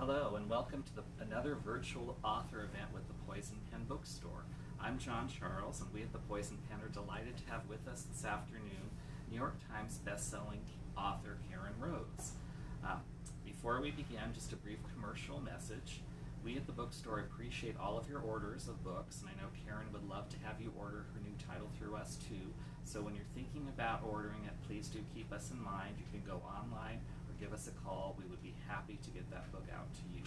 Hello, and welcome to another virtual author event with the Poison Pen Bookstore. I'm John Charles, and we at the Poison Pen are delighted to have with us this afternoon New York Times bestselling author Karen Rose. Before we begin, just a brief commercial message. We at the bookstore appreciate all of your orders of books, and I know Karen would love to have you order her new title through us too. So when you're thinking about ordering it, please do keep us in mind. You can go online or give us a call. We would be happy to get that book out to you.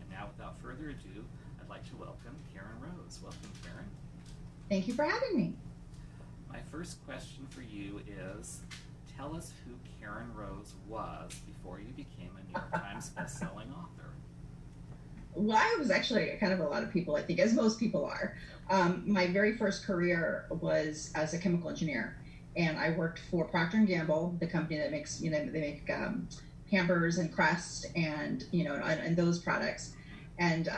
And now, without further ado, I'd like to welcome Karen Rose. Welcome, Karen. Thank you for having me. My first question for you is, tell us who Karen Rose was before you became a New York Times bestselling author. Well, I was actually kind of a lot of people, I think, as most people are. My very first career was as a chemical engineer, and I worked for Procter and Gamble, the company that makes, they make Pampers and Crest and and those products. And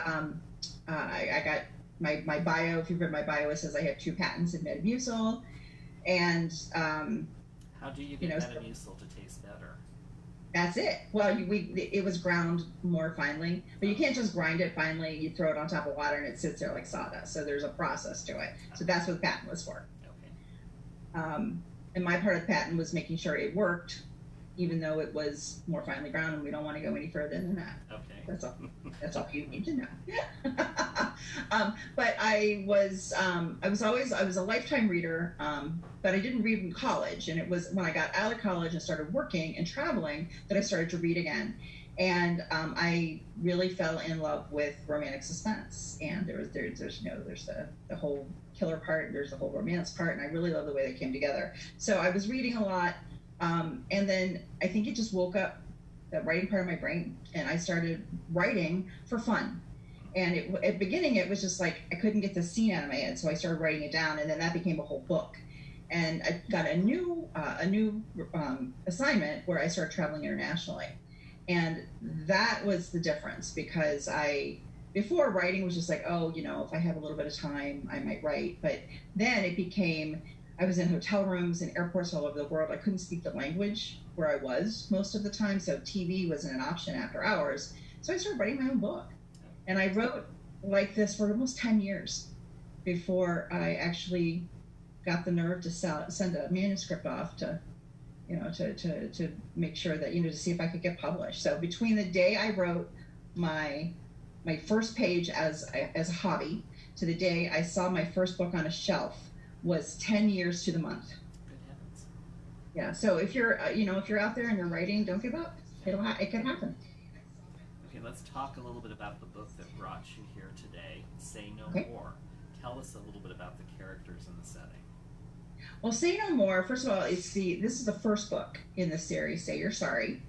I got my bio. If you've read my bio, it says I have 2 patents in Metamucil, and how do you get Metamucil to taste better? That's it. Well, it was ground more finely, but you can't just grind it finely. You throw it on top of water and it sits there like sawdust. So there's a process to it. So that's what the patent was for. Okay. And my part of the patent was making sure it worked, even though it was more finely ground, and we don't want to go any further than that. Okay. That's all you need to know. But I was a lifetime reader, but I didn't read in college. And it was when I got out of college and started working and traveling that I started to read again. And I really fell in love with romantic suspense. And there's the whole killer part, there's the whole romance part, and I really love the way they came together. So I was reading a lot. And then I think it just woke up the writing part of my brain, and I started writing for fun. And at the beginning, it was just like I couldn't get the scene out of my head, so I started writing it down, and then that became a whole book. And I got a new assignment where I started traveling internationally, and that was the difference, because before writing was just like, if I have a little bit of time, I might write. But then it became, I was in hotel rooms and airports all over the world. I couldn't speak the language where I was most of the time, so TV wasn't an option after hours. So I started writing my own book. And I wrote like this for almost 10 years before I actually got the nerve to send a manuscript off to make sure that, to see if I could get published. So between the day I wrote my first page as a hobby to the day I saw my first book on a shelf was 10 years to the month. Good heavens. Yeah. So if you're out there and you're writing, don't give up. It can happen. Okay, let's talk a little bit about the book that brought you here today, Say No More. Tell us a little bit about the characters and the setting. Well, Say No More, first of all, this is the first book in the series, Say You're Sorry,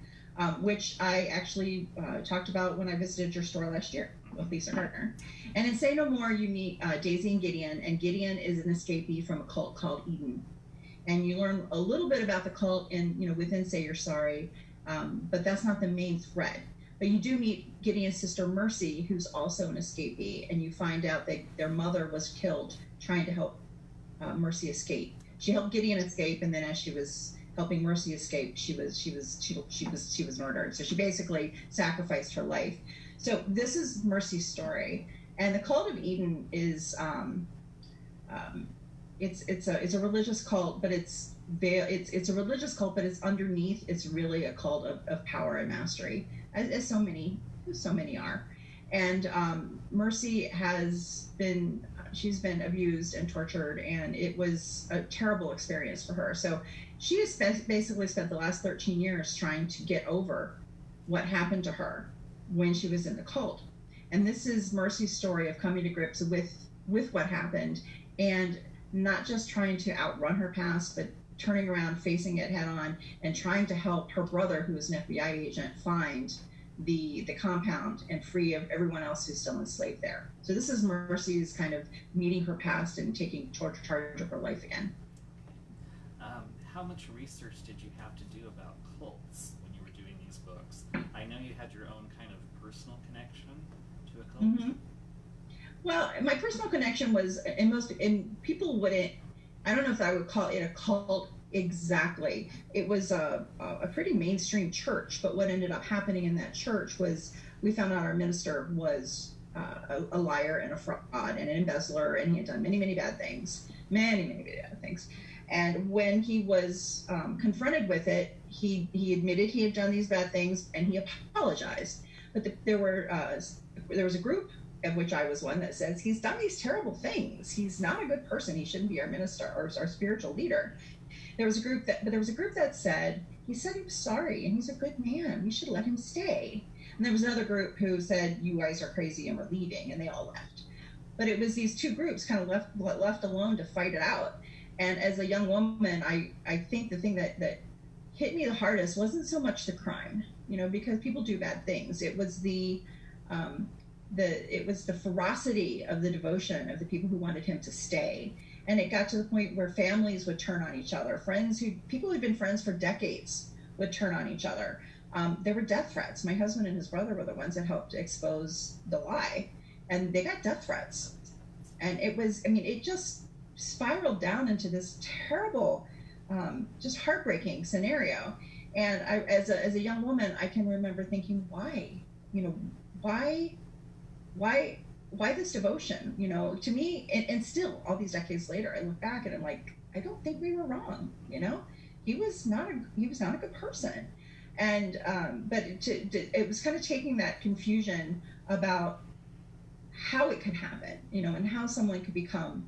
which I actually talked about when I visited your store last year with Lisa Gardner. And in Say No More, you meet Daisy and Gideon is an escapee from a cult called Eden. And you learn a little bit about the cult within Say You're Sorry, but that's not the main thread. But you do meet Gideon's sister Mercy, who's also an escapee, and you find out that their mother was killed trying to help Mercy escape. She helped Gideon escape, and then as she was helping Mercy escape, she was murdered. So she basically sacrificed her life. So this is Mercy's story, and the cult of Eden is it's a religious cult, but it's a religious cult, but it's underneath. It's really a cult of power and mastery, as so many are. And Mercy she's been abused and tortured, and it was a terrible experience for her. So she has basically spent the last 13 years trying to get over what happened to her when she was in the cult. And this is Mercy's story of coming to grips with what happened, and not just trying to outrun her past, but turning around, facing it head on, and trying to help her brother, who is an FBI agent, find the compound and free of everyone else who's still enslaved there. So this is Mercy's kind of meeting her past and taking charge of her life again. How much research did you have to do about cults when you were doing these books? I know you had your own kind of personal connection to a cult. Mm-hmm. Well, my personal connection was, and people wouldn't, I don't know if I would call it a cult Exactly. It was a pretty mainstream church, but what ended up happening in that church was we found out our minister was a liar and a fraud and an embezzler, and he had done many, many bad things, many bad things. And when he was confronted with it, he admitted he had done these bad things and he apologized. But there was a group of which I was one that says he's done these terrible things. He's not a good person. He shouldn't be our minister or our spiritual leader. There was a group that said he was sorry and he's a good man. We should let him stay. And there was another group who said you guys are crazy and we're leaving, and they all left. But it was these two groups kind of left alone to fight it out. And as a young woman, I think the thing that hit me the hardest wasn't so much the crime, because people do bad things. It was the ferocity of the devotion of the people who wanted him to stay. And it got to the point where families would turn on each other. People who'd been friends for decades would turn on each other. There were death threats. My husband and his brother were the ones that helped expose the lie, and they got death threats. And it just spiraled down into this terrible, just heartbreaking scenario. And as a young woman, I can remember thinking, why this devotion? To me, and still all these decades later, I look back and I'm like, I don't think we were wrong. He was not a good person. And but it was kind of taking that confusion about how it could happen, and how someone could become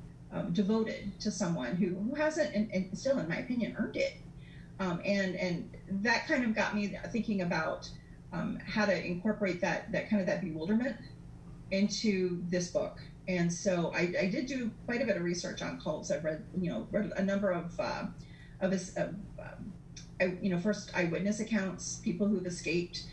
devoted to someone who hasn't, and still, in my opinion, earned it. And that kind of got me thinking about how to incorporate that bewilderment into this book. And so I did do quite a bit of research on cults. I've read a number of first eyewitness accounts, people who've escaped,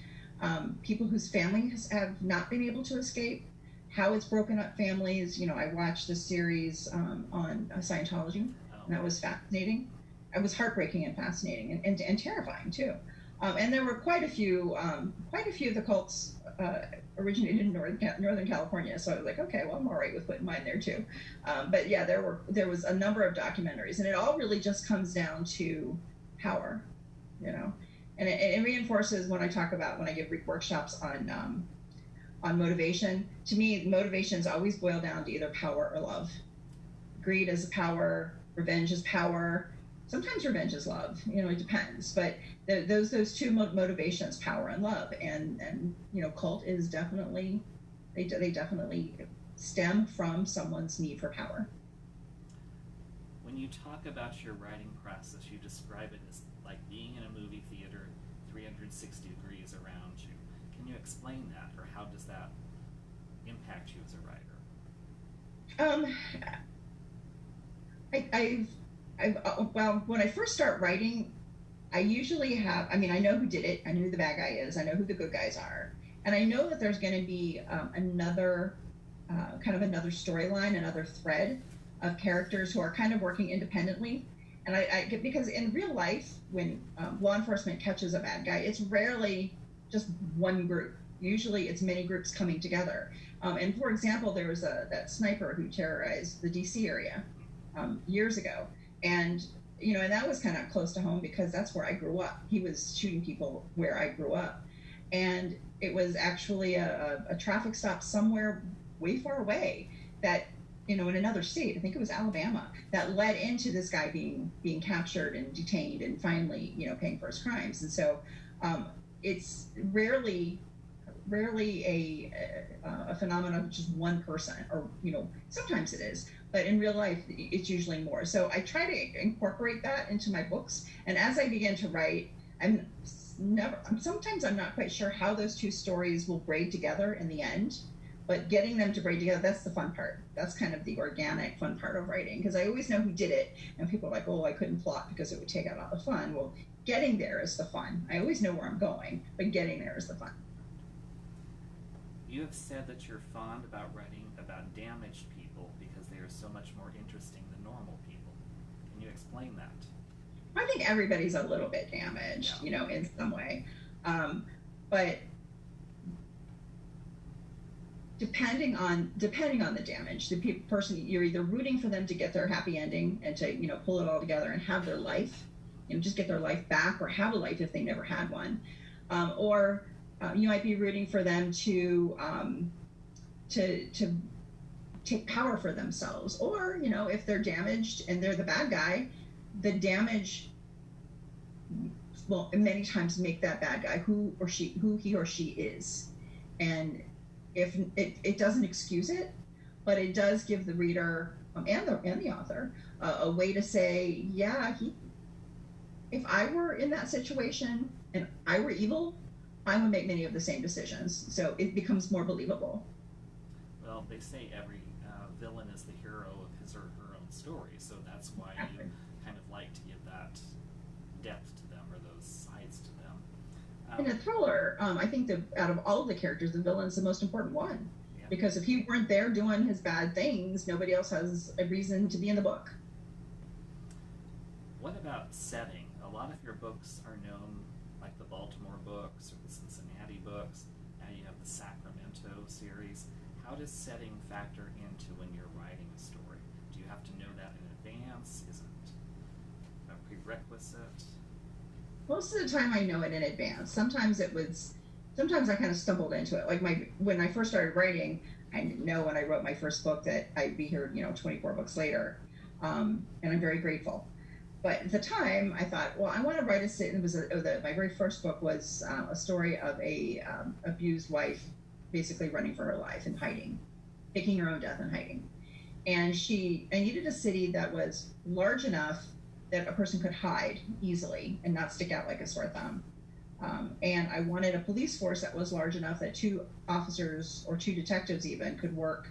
people whose families have not been able to escape, how it's broken up families. I watched the series on Scientology, and that was fascinating. It was heartbreaking and fascinating and terrifying too. And there were quite a few of the cults originated in Northern California. So I was like, okay, well, I'm all right with putting mine there too. But yeah, there was a number of documentaries, and it all really just comes down to power, and it reinforces when I give workshops on motivation. To me, motivations always boil down to either power or love. Greed is power, revenge is power. Sometimes revenge is love. It depends. But those two motivations, power and love, and cult is definitely they definitely stem from someone's need for power. When you talk about your writing process, you describe it as like being in a movie theater, 360 degrees around you. Can you explain that, or how does that impact you as a writer? Well, when I first start writing, I usually have, I know who did it, I know who the bad guy is, I know who the good guys are, and I know that there's going to be another storyline, another thread of characters who are kind of working independently. And because in real life, when law enforcement catches a bad guy, it's rarely just one group. Usually it's many groups coming together. And for example, there was that sniper who terrorized the DC area years ago. And that was kind of close to home because that's where I grew up. He was shooting people where I grew up. And it was actually a traffic stop somewhere way far away that, in another state, I think it was Alabama, that led into this guy being captured and detained and finally, paying for his crimes. And so it's rarely a phenomenon of just one person, or, sometimes it is, but in real life, it's usually more. So I try to incorporate that into my books. And as I begin to write, sometimes I'm not quite sure how those two stories will braid together in the end, but getting them to braid together, that's the fun part. That's kind of the organic fun part of writing, because I always know who did it, and people are like, oh, I couldn't plot because it would take out all the fun. Well, getting there is the fun. I always know where I'm going, but getting there is the fun. You have said that you're fond about writing about damaged people because they are so much more interesting than normal people. Can you explain that? I think everybody's a little bit damaged, in some way. But depending on the damage, the person, you're either rooting for them to get their happy ending and to pull it all together and have their life, just get their life back or have a life if they never had one. Or you might be rooting for them to take power for themselves. Or, if they're damaged and they're the bad guy, the damage will many times make that bad guy who he or she is. And if it doesn't excuse it, but it does give the reader and the author a way to say, yeah, if I were in that situation and I were evil, I would make many of the same decisions. So it becomes more believable. Well, they say every villain is the hero of his or her own story, so that's why you kind of like to give that depth to them, or those sides to them. In a thriller, I think that out of all of the characters, the villain's the most important one. Yeah. Because if he weren't there doing his bad things, nobody else has a reason to be in the book. What about setting? A lot of your books are known, like the Baltimore books or the Cincinnati books. Now you have the Sacramento series. How does setting factor into when you're writing a story? Do you have to know that in advance? Is it a prerequisite? Most of the time I know it in advance. Sometimes I kind of stumbled into it. Like when I first started writing, I didn't know when I wrote my first book that I'd be here, 24 books later. And I'm very grateful. But at the time, I thought, well, I want to write my very first book was a story of a abused wife basically running for her life and hiding, faking her own death and hiding. And I needed a city that was large enough that a person could hide easily and not stick out like a sore thumb. And I wanted a police force that was large enough that 2 officers or 2 detectives even could work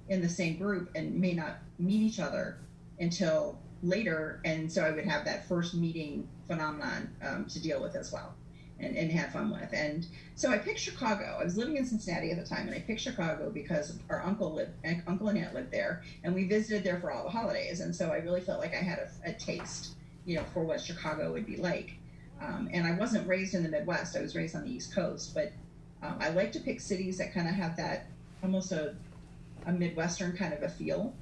in the same group and may not meet each other until later. And so I would have that first meeting phenomenon to deal with as well and have fun with. And so I picked Chicago. I was living in Cincinnati at the time, and I picked Chicago because our uncle and aunt lived there, and we visited there for all the holidays. And so I really felt like I had a taste, for what Chicago would be like. And I wasn't raised in the Midwest. I was raised on the East Coast, but I like to pick cities that kind of have that almost a Midwestern kind of a feel,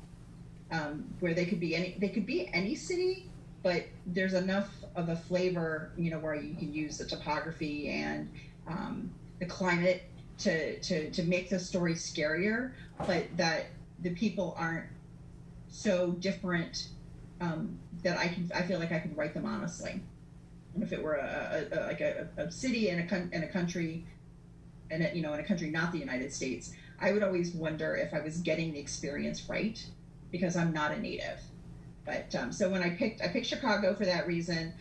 where they could be any city, but there's enough of a flavor, where you can use the topography and the climate to make the story scarier, but that the people aren't so different that I feel like I could write them honestly. And if it were a city and a country, and in a country not the United States, I would always wonder if I was getting the experience right, because I'm not a native. But so when I picked Chicago for that reason.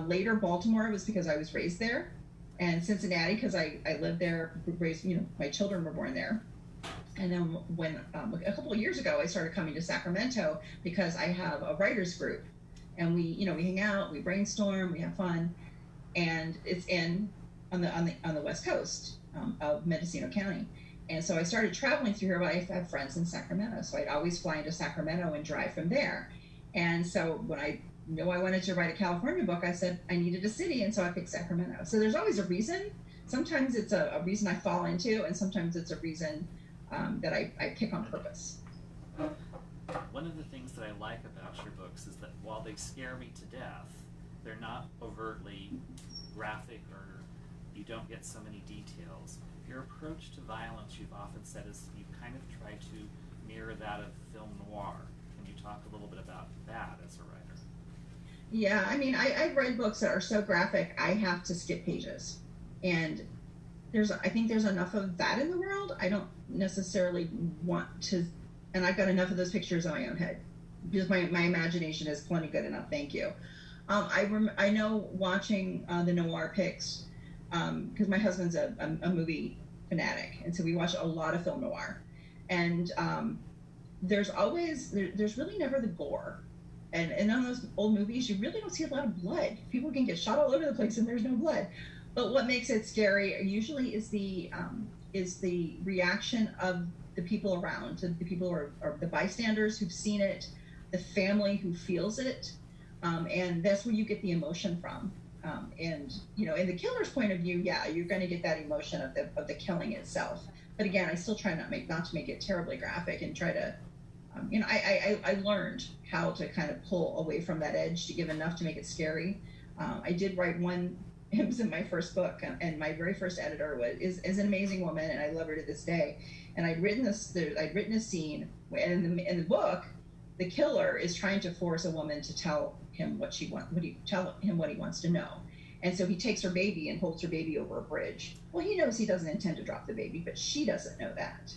Later, Baltimore was because I was raised there, and Cincinnati because I lived there, raised, my children were born there. And then when a couple of years ago, I started coming to Sacramento because I have a writers group, and we hang out, we brainstorm, we have fun, and it's on the West Coast of Mendocino County. And so I started traveling through here, but I have friends in Sacramento, so I'd always fly into Sacramento and drive from there. And so when I knew I wanted to write a California book, I said I needed a city, and so I picked Sacramento. So there's always a reason. Sometimes it's a reason I fall into, and sometimes it's a reason that I pick on purpose. One of the things that I like about your books is that while they scare me to death, they're not overtly graphic, or you don't get so many details. Your approach to violence, you've often said, is you kind of try to mirror that of film noir. Can you talk a little bit about that as a writer? Yeah, I mean, I've read books that are so graphic, I have to skip pages. And I think there's enough of that in the world. I don't necessarily want to, and I've got enough of those pictures in my own head, because my imagination is plenty good enough, thank you. I know watching the noir pics, because my husband's a movie fanatic, and so we watch a lot of film noir. And there's really never the gore. And in those old movies, you really don't see a lot of blood. People can get shot all over the place and there's no blood. But what makes it scary usually is the reaction of the people around, the people or the bystanders who've seen it, the family who feels it, and that's where you get the emotion from. And in the killer's point of view, yeah, you're going to get that emotion of the killing itself. But again, I still try not to make it terribly graphic, and try to, I learned how to kind of pull away from that edge to give enough to make it scary. I did write one. It was in my first book, and my very first editor is an amazing woman, and I love her to this day. And I'd written a scene, and in the book, the killer is trying to force a woman to tell him tell him what he wants to know. And so he takes her baby and holds her baby over a bridge. Well, he knows he doesn't intend to drop the baby, but she doesn't know that.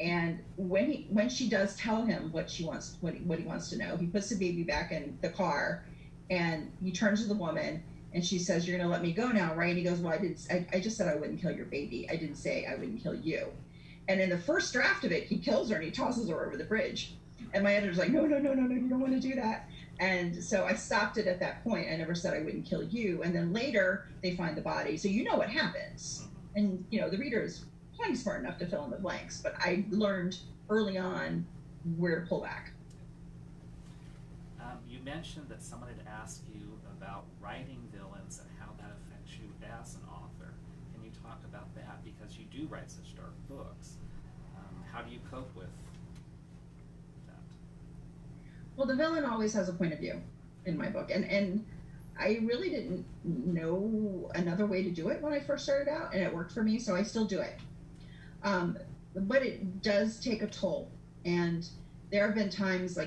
And when she does tell him what he wants to know, he puts the baby back in the car, and he turns to the woman, and she says, "You're going to let me go now, right?" And he goes, "Well, I just said I wouldn't kill your baby. I didn't say I wouldn't kill you." And in the first draft of it, he kills her and he tosses her over the bridge. And my editor's like, "No, no, no, no, no, you don't want to do that." And so I stopped it at that point. I never said I wouldn't kill you. And then later they find the body. So you know what happens. And, the reader is plenty smart enough to fill in the blanks. But I learned early on where to pull back. You mentioned that someone had asked you about writing villains and how that affects you as an author. Can you talk about that? Because you do write such dark books. How do you cope with that? Well, the villain always has a point of view in my book. And I really didn't know another way to do it when I first started out, and it worked for me, so I still do it. But it does take a toll. And there have been times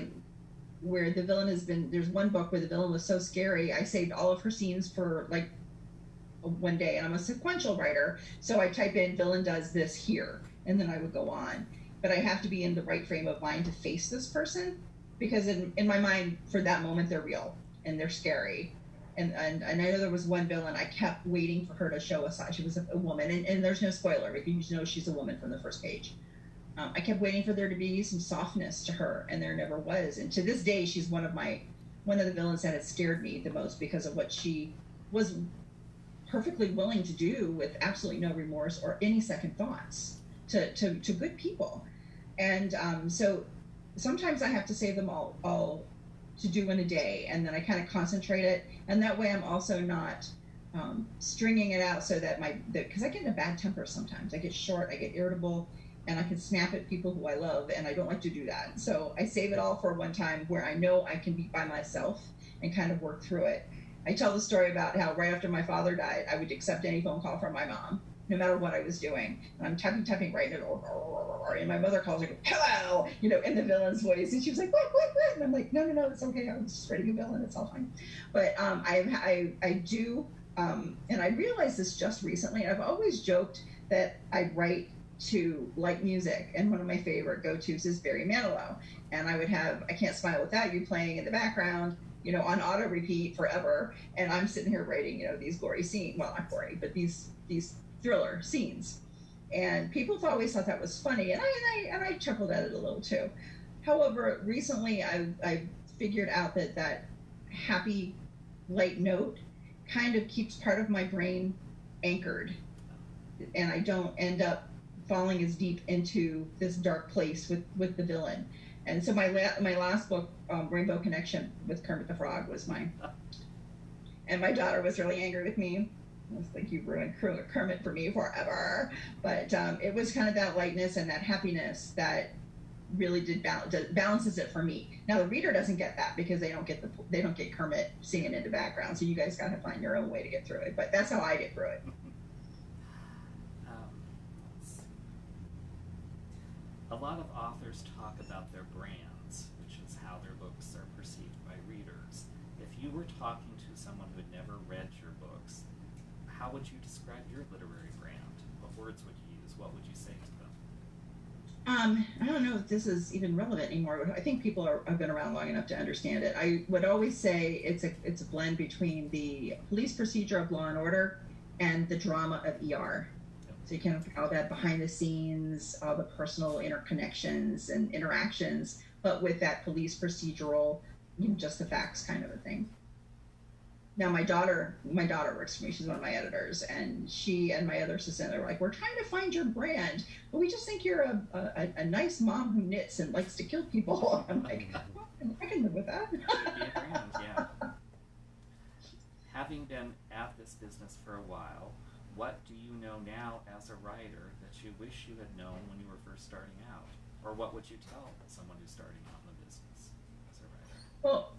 where the villain there's one book where the villain was so scary, I saved all of her scenes for one day. And I'm a sequential writer, so I type in villain does this here, and then I would go on. But I have to be in the right frame of mind to face this person, because in my mind, for that moment, they're real and they're scary. And I know there was one villain, I kept waiting for her to show us. She was a woman, and there's no spoiler, because you know she's a woman from the first page. I kept waiting for there to be some softness to her, and there never was. And to this day, she's one of the villains that has scared me the most, because of what she was perfectly willing to do with absolutely no remorse or any second thoughts to good people. And so sometimes I have to save them all to do in a day, and then I kind of concentrate it, and that way I'm also not stringing it out so that because I get in a bad temper sometimes. I get short, I get irritable, and I can snap at people who I love, and I don't like to do that. So I save it all for one time where I know I can be by myself and kind of work through it. I tell the story about how right after my father died, I would accept any phone call from my mom, no matter what I was doing. And I'm typing, right, and my mother calls, like, "Hello," in the villain's voice. And she was like, what? And I'm like, no, it's okay. I was just writing a villain. It's all fine. But I do, and I realized this just recently. I've always joked that I write to light music, and one of my favorite go-tos is Barry Manilow. And I would have I Can't Smile Without You playing in the background, on auto repeat forever. And I'm sitting here writing, these gory scenes. Well, not gory, but these thriller scenes. And people always thought that was funny, and I chuckled at it a little too. However, recently I figured out that happy, light note kind of keeps part of my brain anchored, and I don't end up falling as deep into this dark place with the villain. And so my last book, Rainbow Connection with Kermit the Frog, was mine. And my daughter was really angry with me. I was like, "You ruined Kermit for me forever." But it was kind of that lightness and that happiness that really balances it for me. Now the reader doesn't get that, because they don't get Kermit singing in the background. So you guys got to find your own way to get through it. But that's how I get through it. A lot of authors talk about their brands, which is how their books are perceived by readers. If you were talking to someone who had never read your books, how would you describe your literary brand? What words would you use? What would you say to them? I don't know if this is even relevant anymore. I think people have been around long enough to understand it. I would always say it's a blend between the police procedure of Law and Order and the drama of ER. So you can have all that behind the scenes, all the personal interconnections and interactions, but with that police procedural, just the facts kind of a thing. Now my daughter works for me. She's one of my editors, and she and my other assistant are like, "We're trying to find your brand, but we just think you're a nice mom who knits and likes to kill people." I'm like, well, I can live with that. It should be a brand, yeah. Having been at this business for a while, what do you know now as a writer that you wish you had known when you were first starting out? Or what would you tell someone who's starting out in the business as a writer? Well,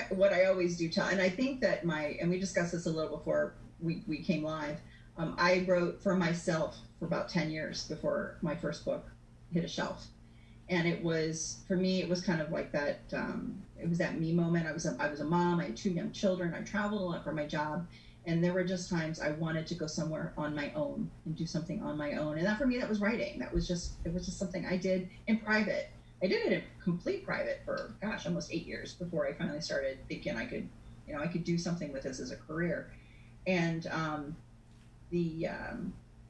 what I always do tell, and I think that and we discussed this a little before we came live. I wrote for myself for about 10 years before my first book hit a shelf. And it was, for me, it was kind of like that. It was that me moment. I was a mom. I had two young children. I traveled a lot for my job. And there were just times I wanted to go somewhere on my own and do something on my own. And that, for me, that was writing. It was just something I did in private. I did it in complete private for, gosh, almost 8 years before I finally started thinking I could do something with this as a career. And the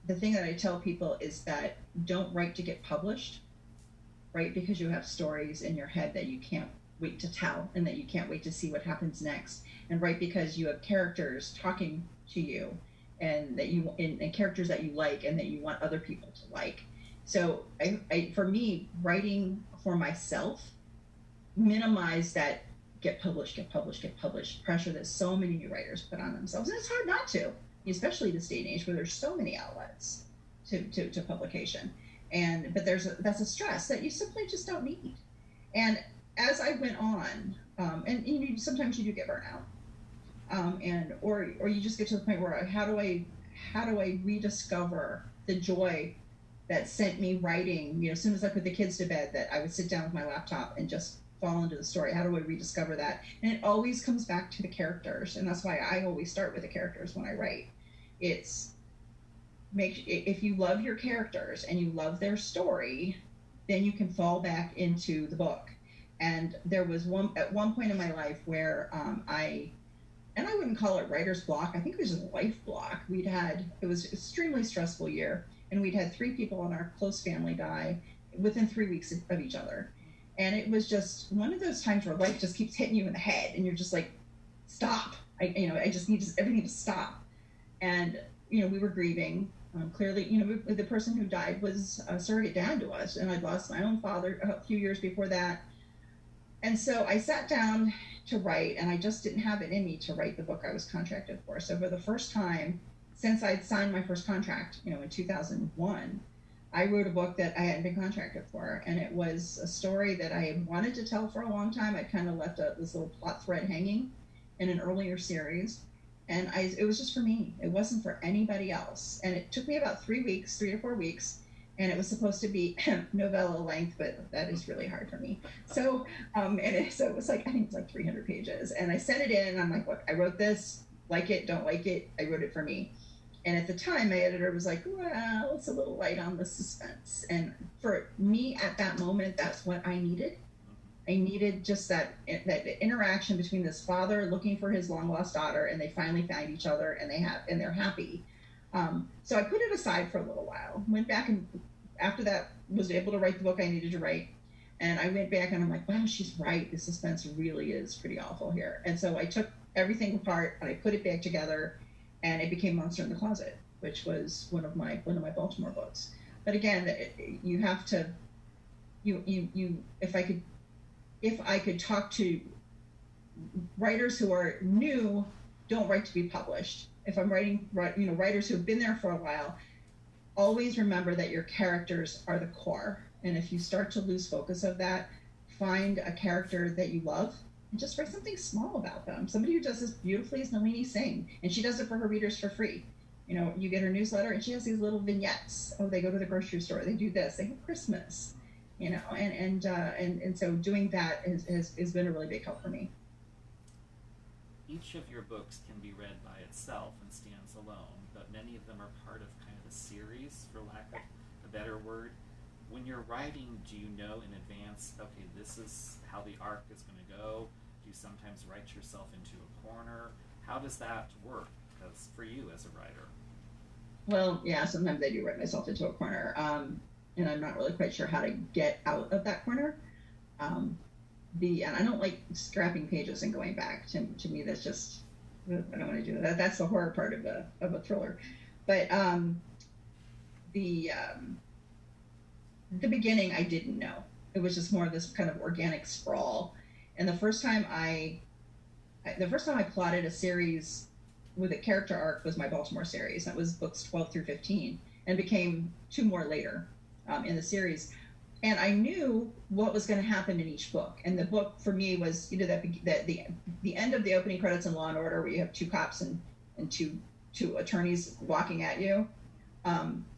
the thing that I tell people is that don't write to get published, write because you have stories in your head that you can't wait to tell and that you can't wait to see what happens next, and write because you have characters talking to you and and characters that you like and that you want other people to like. So for me, writing for myself minimize that get published pressure that so many new writers put on themselves. And it's hard not to, especially this day and age where there's so many outlets to publication. But that's a stress that you simply just don't need. And as I went on, sometimes you do get burnout, or you just get to the point where how do I rediscover the joy that sent me writing? As soon as I put the kids to bed, that I would sit down with my laptop and just fall into the story. How do I rediscover that? And it always comes back to the characters, and that's why I always start with the characters when I write. If you love your characters and you love their story, then you can fall back into the book. And there was at one point in my life where I wouldn't call it writer's block. I think it was just a life block. It was an extremely stressful year, and we'd had 3 people in our close family die within 3 weeks of each other. And it was just one of those times where life just keeps hitting you in the head, and you're just like, stop. I just need everything to stop. And, we were grieving. Clearly, the person who died was a surrogate dad to us, and I'd lost my own father a few years before that. And so I sat down to write, and I just didn't have it in me to write the book I was contracted for. So for the first time since I'd signed my first contract, in 2001, I wrote a book that I hadn't been contracted for, and it was a story that I had wanted to tell for a long time. I'd kind of left this little plot thread hanging in an earlier series, and it was just for me. It wasn't for anybody else. And it took me about 3 to 4 weeks, and it was supposed to be novella length, but that is really hard for me. So, so it was I think it was like 300 pages, and I sent it in, and I'm like, look, I wrote this, like it, don't like it, I wrote it for me. And at the time, my editor was like, well, it's a little light on the suspense. And for me at that moment, that's what I needed. I needed just that interaction between this father looking for his long lost daughter, and they finally find each other, and they're happy. So I put it aside for a little while, went back, and after that was able to write the book I needed to write. And I went back, and I'm like, wow, she's right. The suspense really is pretty awful here. And so I took everything apart, and I put it back together, and it became Monster in the Closet, which was one of my Baltimore books. But again, you have to, if I could talk to writers who are new, don't write to be published. If I'm writing, writers who have been there for a while, always remember that your characters are the core. And if you start to lose focus of that, find a character that you love and just write something small about them. Somebody who does this beautifully is Nalini Singh, and she does it for her readers for free. You get her newsletter, and she has these little vignettes. Oh, they go to the grocery store, they do this, they have Christmas, and so doing that has been a really big help for me. Each of your books can be read by itself and stands alone, but many of them are part of kind of a series, for lack of a better word. When you're writing, do you know in advance, okay, this is how the arc is going to go? Do you sometimes write yourself into a corner? How does that work for you as a writer? Well, yeah, sometimes I do write myself into a corner, and I'm not really quite sure how to get out of that corner. And I don't like scrapping pages and going back. To me, that's just, I don't want to do that. That's the horror part of a thriller. But the beginning, I didn't know. It was just more of this kind of organic sprawl. And the first time I plotted a series with a character arc was my Baltimore series. That was books 12 through 15, and became 2 more later in the series. and I knew what was going to happen in each book. And the book for me was, that the end of the opening credits in Law and Order, where you have two cops and two attorneys walking at you.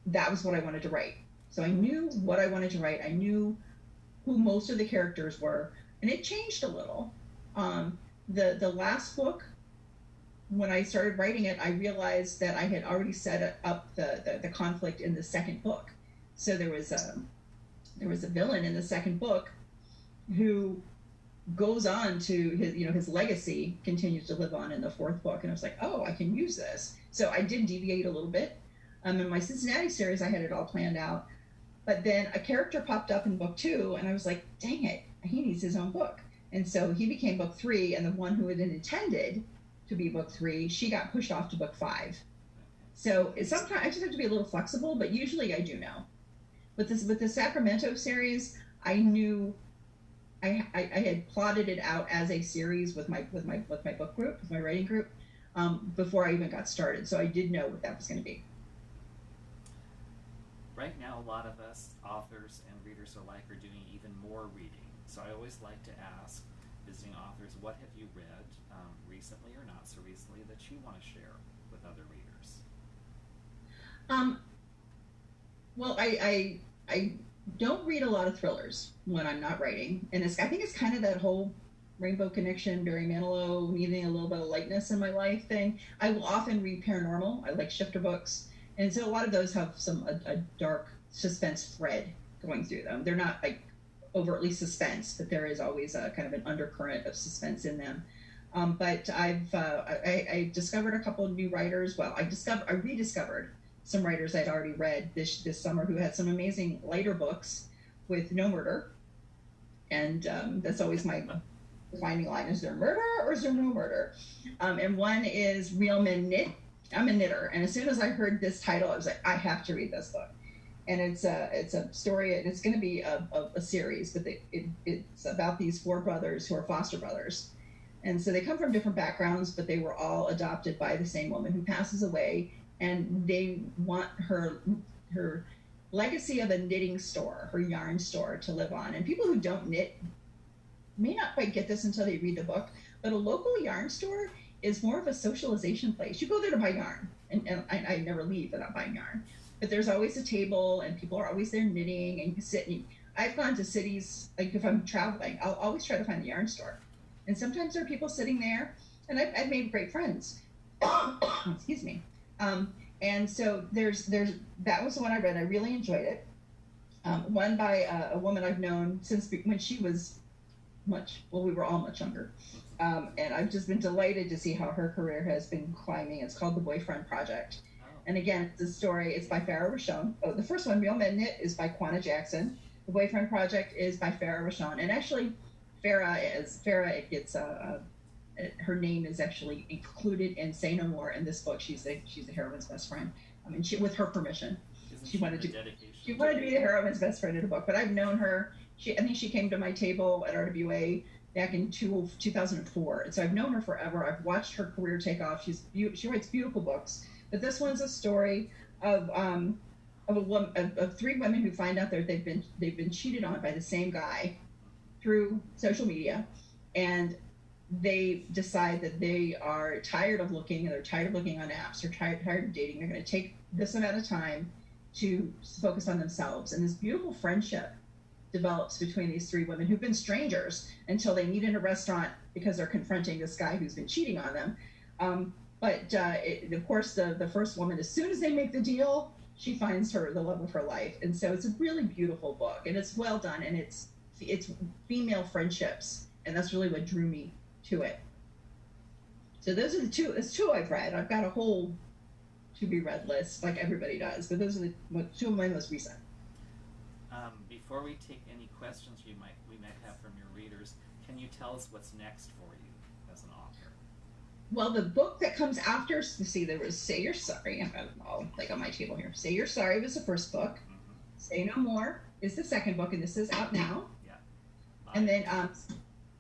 That was what I wanted to write. So I knew what I wanted to write. I knew who most of the characters were, and it changed a little. The last book, when I started writing it, I realized that I had already set up the conflict in the second book. So there was a villain in the second book who goes on to his legacy continues to live on in the fourth book. And I was like, oh, I can use this. So I did deviate a little bit. In my Cincinnati series, I had it all planned out. But then a character popped up in book 2, and I was like, dang it, he needs his own book. And so he became book 3, and the one who had been intended to be book 3, she got pushed off to book 5. So sometimes I just have to be a little flexible, but usually I do know. With the Sacramento series, I knew I had plotted it out as a series with my book group, with my writing group, before I even got started. So I did know what that was going to be. Right now, a lot of us, authors and readers alike, are doing even more reading. So I always like to ask visiting authors, what have you read recently or not so recently that you want to share with other readers? Well, I don't read a lot of thrillers when I'm not writing, and I think it's kind of that whole Rainbow Connection, Barry Manilow, needing a little bit of lightness in my life thing. I will often read paranormal. I like shifter books. And so a lot of those have a dark suspense thread going through them. They're not like overtly suspense, but there is always a kind of an undercurrent of suspense in them. But I discovered a couple of new writers. Well, I rediscovered some writers I'd already read this summer who had some amazing lighter books with no murder. And that's always my defining line: is there murder or is there no murder? And one is Real Men Knit. I'm a knitter, and as soon as I heard this title, I was like, I have to read this book. And it's a story, and it's going to be a series, but it's about these 4 brothers who are foster brothers. And so they come from different backgrounds, but they were all adopted by the same woman who passes away, and they want her legacy of a knitting store, her yarn store, to live on. And people who don't knit may not quite get this until they read the book, but a local yarn store is more of a socialization place. You go there to buy yarn, and I never leave without buying yarn. But there's always a table, and people are always there knitting, and you can sit. I've gone to cities, like if I'm traveling, I'll always try to find the yarn store. And sometimes there are people sitting there, and I've made great friends. Excuse me. And so that was the one I read. I really enjoyed it. One by a woman I've known since when she was we were all much younger. And I've just been delighted to see how her career has been climbing. It's called The Boyfriend Project. Oh. And again, it's a story. It's by Farrah Rochon. Oh, the first one, Real Men Knit, is by Quanah Jackson. The Boyfriend Project is by Farrah Rochon. And actually, Farrah gets her name is actually included in Say No More in this book. She's the heroine's best friend. I mean, with her permission. She wanted to be the heroine's best friend in a book. But I've known her. I think she came to my table at RWA back in 2004. And so I've known her forever. I've watched her career take off. She writes beautiful books. But this one's a story of 3 women who find out that they've been cheated on by the same guy through social media, and they decide that they are tired of looking, and they're tired of looking on apps. They're tired of dating. They're going to take this amount of time to focus on themselves. And this beautiful friendship develops between these 3 women who've been strangers until they meet in a restaurant because they're confronting this guy who's been cheating on them. Of course, the first woman, as soon as they make the deal, she finds the love of her life. And so it's a really beautiful book, and it's well done, and it's female friendships, and that's really what drew me to it. So those are it's 2 I've read. I've got a whole to-be-read list, like everybody does, but those are 2 of my most recent. Before we take any questions we might have from your readers, can you tell us what's next for you as an author? Well, the book that comes after, there was Say You're Sorry. I'm all like on my table here. Say You're Sorry was the first book. Mm-hmm. Say No More is the second book, and this is out now. Yeah. And then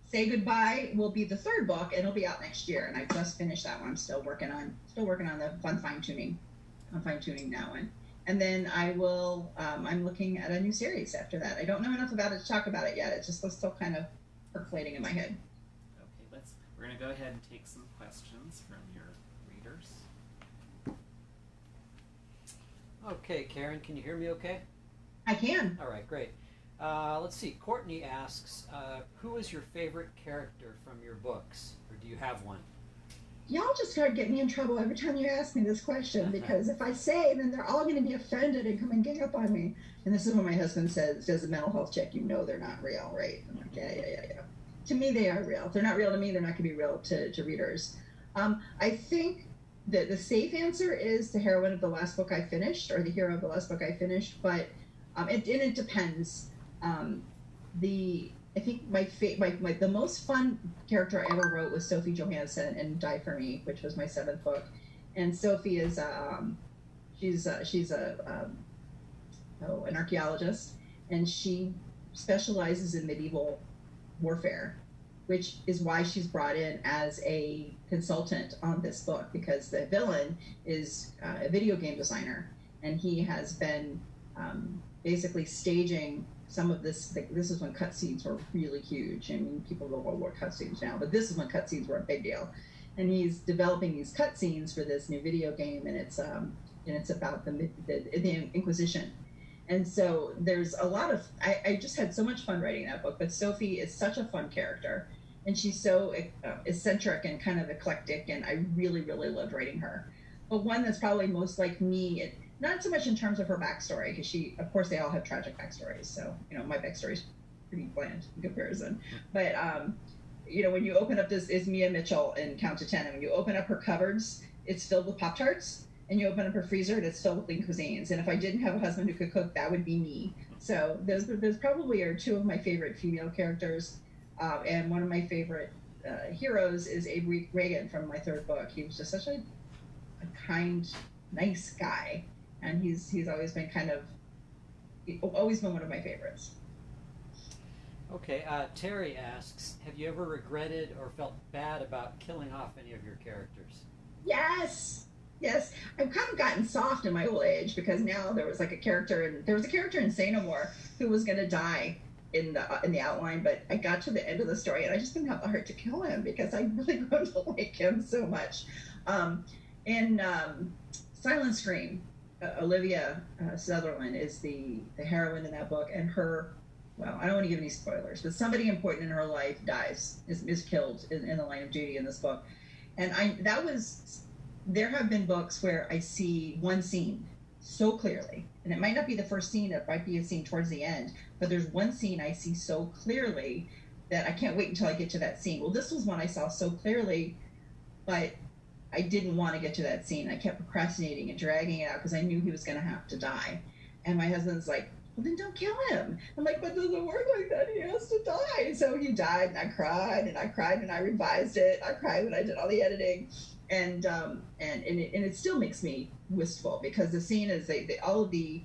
Say Goodbye will be the third book, and it'll be out next year. And I just finished that one. I'm still working on the fine tuning. I'm fine tuning that one. and then I'm looking at a new series after that. I don't know enough about it to talk about it yet. It's just still kind of percolating in my head. Okay, we're going to go ahead and take some questions from your readers. Okay, Karen, can you hear me okay? I can. All right, great. Let's see. Courtney asks, who is your favorite character from your books, or do you have one? Y'all just start getting me in trouble every time you ask me this question, because if I say, then they're all going to be offended and come and gang up on me. And this is when my husband does a mental health check. You know they're not real, right? I'm like, yeah. To me, they are real. If they're not real to me, they're not going to be real to readers. I think that the safe answer is the heroine of the last book I finished, or the hero of the last book I finished, but it depends. I think the most fun character I ever wrote was Sophie Johansson in Die for Me, which was my 7th book. And Sophie is she's an archaeologist, and she specializes in medieval warfare, which is why she's brought in as a consultant on this book, because the villain is a video game designer, and he has been basically staging some of this. This is when cutscenes were really huge. I mean, people go, well, what cutscenes now? But this is when cutscenes were a big deal. And he's developing these cutscenes for this new video game, and it's about the Inquisition. And so there's a lot of, I just had so much fun writing that book. But Sophie is such a fun character, and she's so eccentric and kind of eclectic, and I really, really loved writing her. But one that's probably most like me, not so much in terms of her backstory, because of course, they all have tragic backstories. So, my backstory is pretty bland in comparison. But, when you open up this, is Mia Mitchell in Count to 10, and when you open up her cupboards, it's filled with Pop-Tarts, and you open up her freezer, and it's filled with lean cuisines. And if I didn't have a husband who could cook, that would be me. So those probably are two of my favorite female characters. And one of my favorite heroes is Abe Reagan from my 3rd book. He was just such a kind, nice guy. And he's always been always been one of my favorites. Okay, Terry asks, have you ever regretted or felt bad about killing off any of your characters? Yes. I've kind of gotten soft in my old age, because now there was a character in Say No More who was going to die in the outline, but I got to the end of the story and I just didn't have the heart to kill him, because I really grown to like him so much. In Silent Scream, Olivia Sutherland is the heroine in that book, and I don't want to give any spoilers, but somebody important in her life is killed in the line of duty in this book. And there have been books where I see one scene so clearly, and it might not be the first scene, it might be a scene towards the end, but there's one scene I see so clearly that I can't wait until I get to that scene. Well, this was one I saw so clearly, but I didn't want to get to that scene. I kept procrastinating and dragging it out because I knew he was going to have to die. And my husband's like, well, then don't kill him. I'm like, but it doesn't work like that. He has to die. So he died, and I cried, and I revised it. I cried when I did all the editing. And it still makes me wistful, because the scene is all of the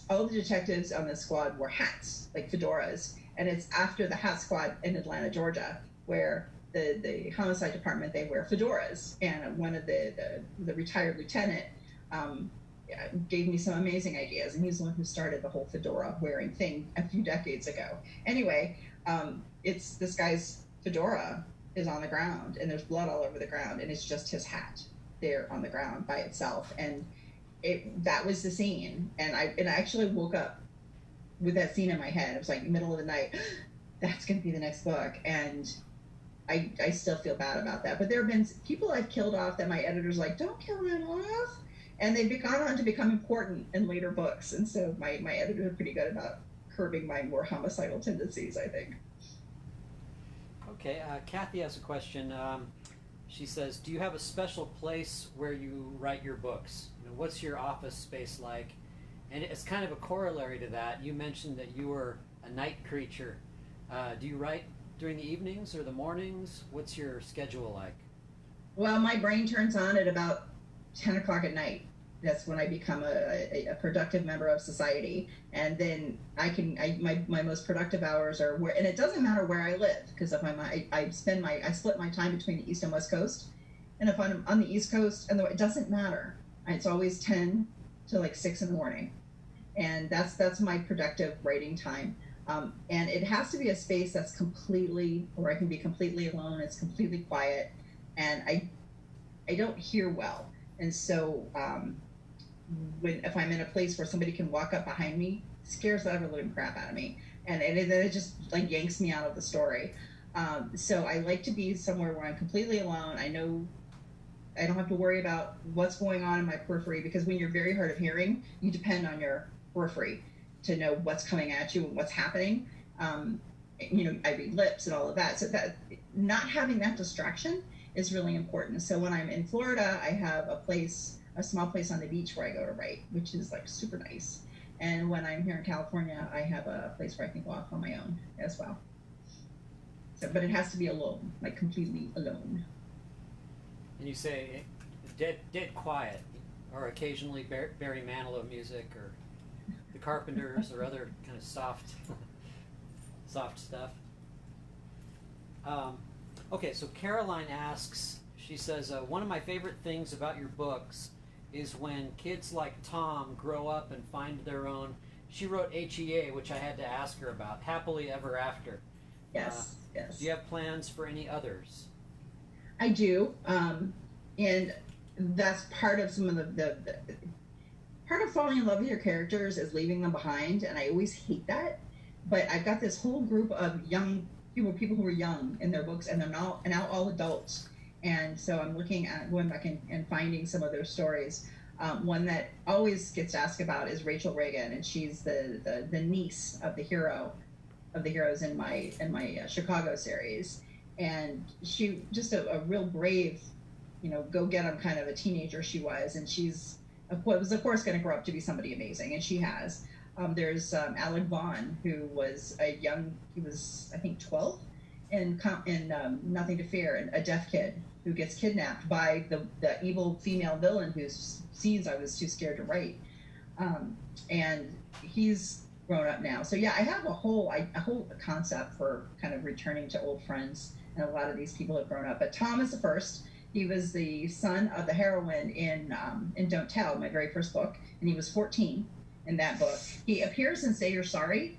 detectives on the squad wore hats, like fedoras. And it's after the hat squad in Atlanta, Georgia, where the homicide department, they wear fedoras, and one of the retired lieutenant gave me some amazing ideas, and he's the one who started the whole fedora wearing thing a few decades ago. Anyway, it's this guy's fedora is on the ground, and there's blood all over the ground, and it's just his hat there on the ground by itself, and that was the scene, and I actually woke up with that scene in my head. It was like middle of the night. That's going to be the next book, and I still feel bad about that. But there have been people I've killed off that my editor's like, don't kill them off. And they've gone on to become important in later books. And so my editors are pretty good about curbing my more homicidal tendencies, I think. Okay, Kathy has a question. She says, do you have a special place where you write your books? What's your office space like? And it's kind of a corollary to that. You mentioned that you were a night creature. Do you write during the evenings or the mornings? What's your schedule like? Well, my brain turns on at about 10 o'clock at night. That's when I become a productive member of society. And then my most productive hours are where, and it doesn't matter where I live, because I split my time between the East and West Coast. And if I'm on the East Coast, it doesn't matter. It's always 10 to like 6 in the morning, and that's my productive writing time. And it has to be a space that's completely, where I can be completely alone. It's completely quiet, and I don't hear well, and so if I'm in a place where somebody can walk up behind me, it scares the ever living crap out of me, and it just like yanks me out of the story. So I like to be somewhere where I'm completely alone. I know I don't have to worry about what's going on in my periphery, because when you're very hard of hearing, you depend on your periphery to know what's coming at you and what's happening. I read lips and all of that. So that not having that distraction is really important. So when I'm in Florida, I have a small place on the beach where I go to write, which is like super nice. And when I'm here in California, I have a place where I can go off on my own as well. So, but it has to be alone, like completely alone. And you say dead quiet, or occasionally Barry Manilow music, or the Carpenters, or other kind of soft stuff. Okay, so Caroline asks, she says, one of my favorite things about your books is when kids like Tom grow up and find their own. She wrote HEA, which I had to ask her about, Happily Ever After. Yes, yes. Do you have plans for any others? I do, and that's part of some of the part of falling in love with your characters is leaving them behind, and I always hate that. But I've got this whole group of young people who were young in their books, and they're now all adults. And so I'm looking at going back and finding some of their stories. One that always gets asked about is Rachel Reagan, and she's the niece of the heroes in my Chicago series. And she just a real brave, go get 'em kind of a teenager she was, and she's of course going to grow up to be somebody amazing, and she has. There's Alec Vaughn, who was he was I think 12, in Nothing to Fear, and a deaf kid who gets kidnapped by the evil female villain whose scenes I was too scared to write, and he's grown up now. So yeah, I have a whole concept for kind of returning to old friends, and a lot of these people have grown up. But Tom is the first. He was the son of the heroine in Don't Tell, my very first book, and he was 14 in that book. He appears in Say You're Sorry,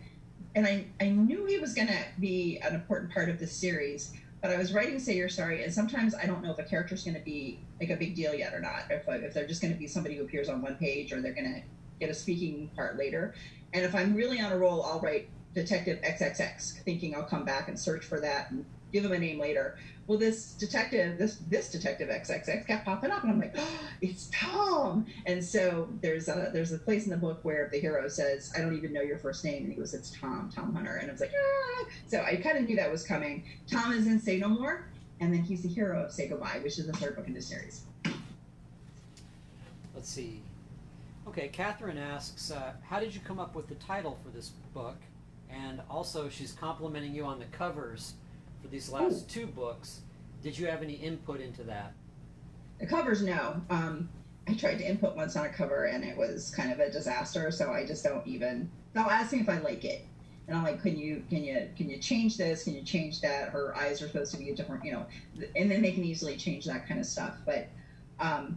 and I knew he was going to be an important part of this series, but I was writing Say You're Sorry, and sometimes I don't know if a character's going to be like a big deal yet or not, if they're just going to be somebody who appears on one page, or they're going to get a speaking part later. And if I'm really on a roll, I'll write Detective XXX, thinking I'll come back and search for that and give him a name later. Well, this detective XXX kept popping up, and I'm like, oh, it's Tom. And so there's a place in the book where the hero says, I don't even know your first name, and he goes, it's Tom Hunter. And I was like, ah. So I kind of knew that was coming. Tom is in Say No More, and then he's the hero of Say Goodbye, which is the third book in this series. Let's see. Okay, Catherine asks, how did you come up with the title for this book? And also, she's complimenting you on the covers for these last two books. Did you have any input into that? The covers, no. I tried to input once on a cover, and it was kind of a disaster, so I just don't even. They'll ask me if I like it, and I'm like, can you change this? Can you change that? Her eyes are supposed to be a different, and then they can easily change that kind of stuff. But I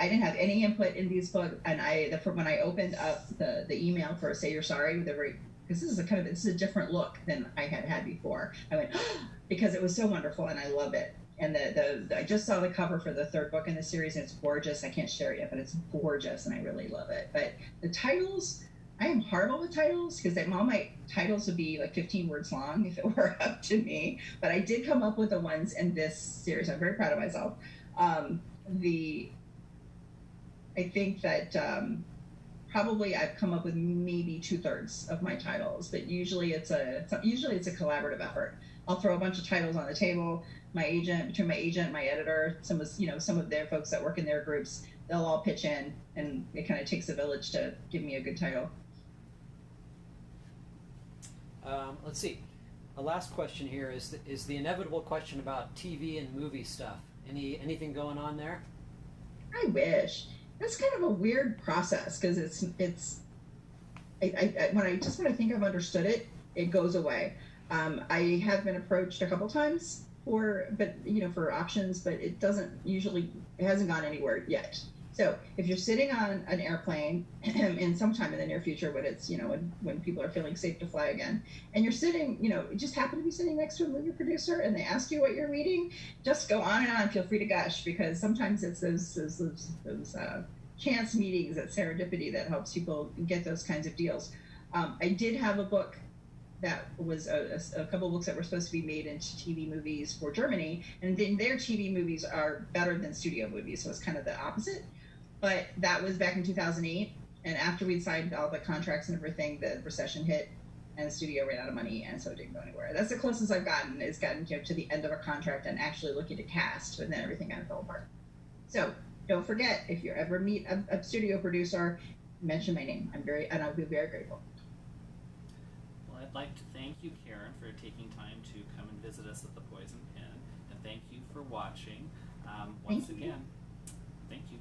didn't have any input in these books, and when I opened up the email for Say You're Sorry, because this is a different look than I had before. I went, oh, because it was so wonderful, and I love it. And I just saw the cover for the third book in the series, and it's gorgeous. I can't share it yet, but it's gorgeous, and I really love it. But the titles, I am horrible with titles, because all my titles would be like 15 words long if it were up to me. But I did come up with the ones in this series. I'm very proud of myself. I think that probably I've come up with maybe 2/3 of my titles, but usually it's a collaborative effort. I'll throw a bunch of titles on the table. Between my agent, my editor, some of their folks that work in their groups, they'll all pitch in, and it kind of takes a village to give me a good title. Let's see. A last question here is the inevitable question about TV and movie stuff. Anything going on there? I wish. That's kind of a weird process, because when I think I've understood it, it goes away. I have been approached a couple times for options, but it hasn't gone anywhere yet. So if you're sitting on an airplane in sometime in the near future, when it's, when people are feeling safe to fly again, and you're sitting, just happen to be sitting next to a movie producer and they ask you what you're reading, just go on and on. Feel free to gush, because sometimes it's those chance meetings, that serendipity that helps people get those kinds of deals. I did have a book that was a couple of books that were supposed to be made into TV movies for Germany, and then their TV movies are better than studio movies, so it's kind of the opposite. But that was back in 2008, and after we'd signed all the contracts and everything, the recession hit, and the studio ran out of money, and so it didn't go anywhere. That's the closest I've gotten, is gotten to the end of a contract and actually looking to cast, and then everything kind of fell apart. So don't forget, if you ever meet a studio producer, mention my name. I'll be very grateful. Well, I'd like to thank you, Karen, for taking time to come and visit us at the Poison Pen, and thank you for watching. Once again, thank you.